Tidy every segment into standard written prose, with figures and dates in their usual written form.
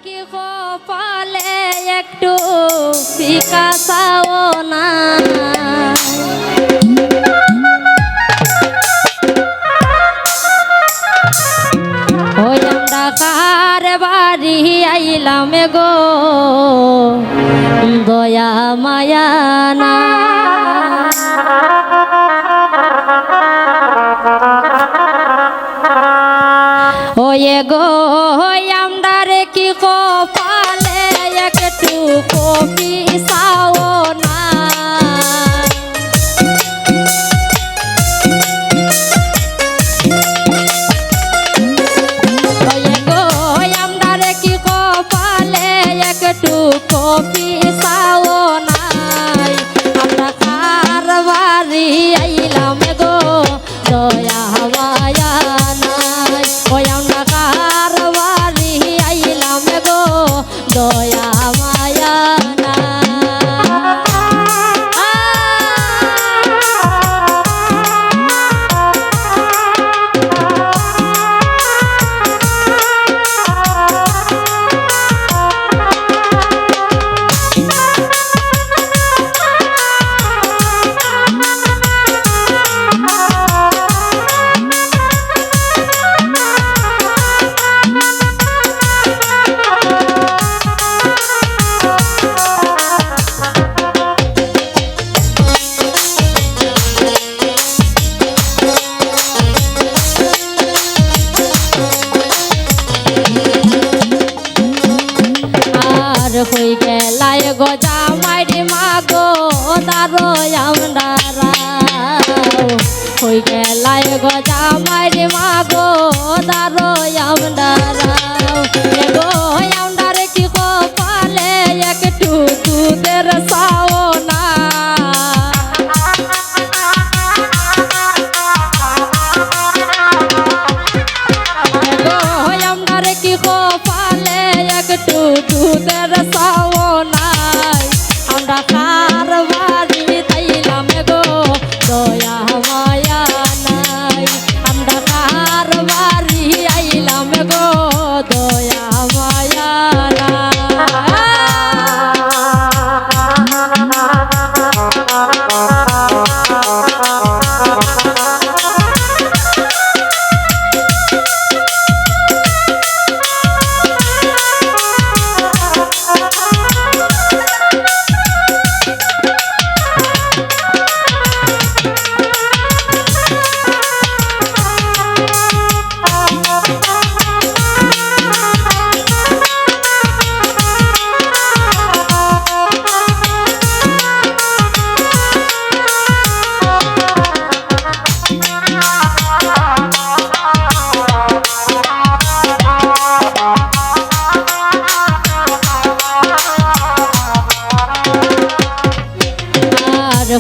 কি কপালে একটু ফিকা চাও না ওই আমরা কার বাড়ি আইলাম গো দয়া মায়া না ওয়ে গো আমরা রে কি কপালে একটু কপি চাও না ওয়ে গো আমরা রে কি কপালে একটু কপি চাও না আমরা কার বাড়ি আইলাম গো দয়া মায়া নাই ওই আমরা কার বাড়ি আইলাম গো দয়া মায়া না হই গেলায় গো জামাইরে মাগো দারো আমরা হই গেলায় গো জামাইরে মাগো দারো আমরা গো আমরা কি কপালে একটু দুধের চাও না গো আমরা কি কপালে একটু দুধের চাও নাই আমরা কার বাড়ি তাইলাম গো দয়া মায়া নাই আমরা কার বাড়ি আইলাম গো দয়া মায়া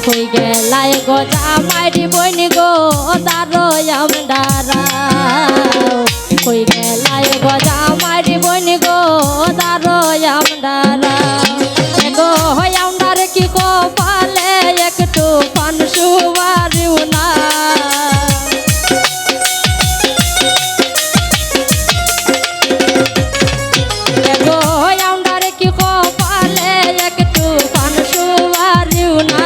হই গেলায় গো জামাইরি বইন গো দারো আমরা হই গেলায় গো জামাইরি বইন গো দারো আমরা গো আমরা কি কপালে একটু পান সুবারিও না গো আমরা কি কপালে একটু পান সুবারিও না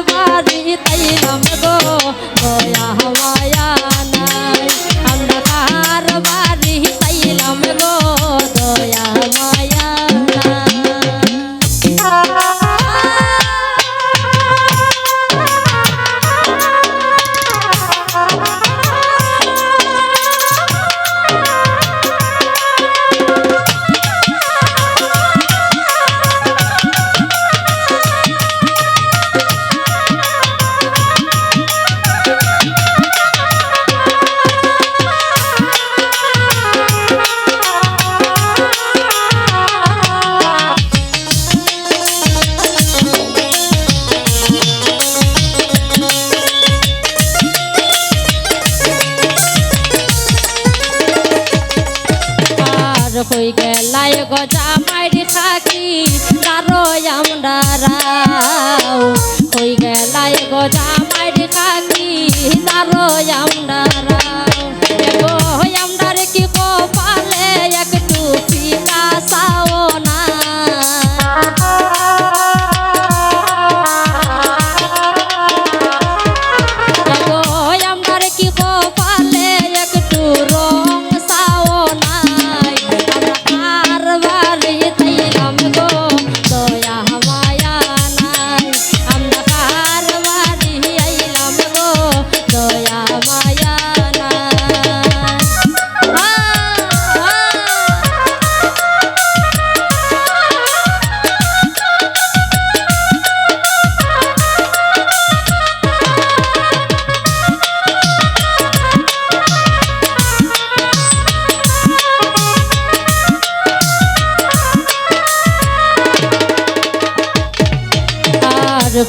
বাড়ি তাইলাম গো দয়া মায়া নাই আমরা কার বাড়ি তাইলাম গো দয়া মায়া হই গেলায় গো জামাইরি থাকি দারো আমরা হই গেলায় গো জামাইরি থাকি দারো আমরা গো আমরা কি কপালে একটু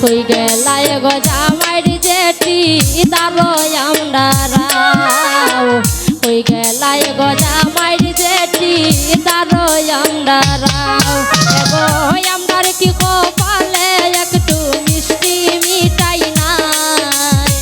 কই গেলাই গো জামাইর জেঠি দারোই আমরা রাও কই গেলাই গো জামাইর জেঠি দারোই আমরা রাও এগো আমরার কি কপালে একটু মিষ্টি মিঠাই নাই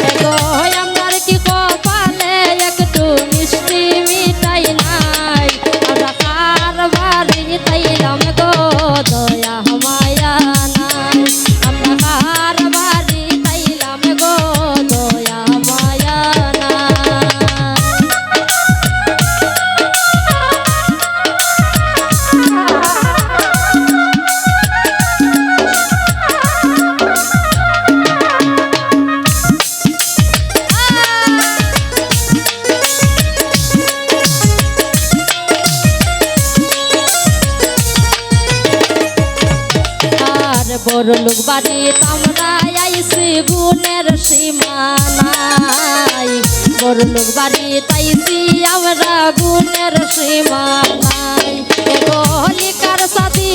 এগো আমরার কি কপালে একটু মিষ্টি মিঠাই নাই আমরা কার বাড়ি তাইলাম গো দয়া মায়া নাই আমরা কার বাড়ি তাইলাম গো দয়া মায়া বড় লোক বাড়ি আমরা আইসি গুণের সীমানাই বড় লোক বাড়ি তাইছি আমরা গুণের সীমানাই এগো লিকার সাথী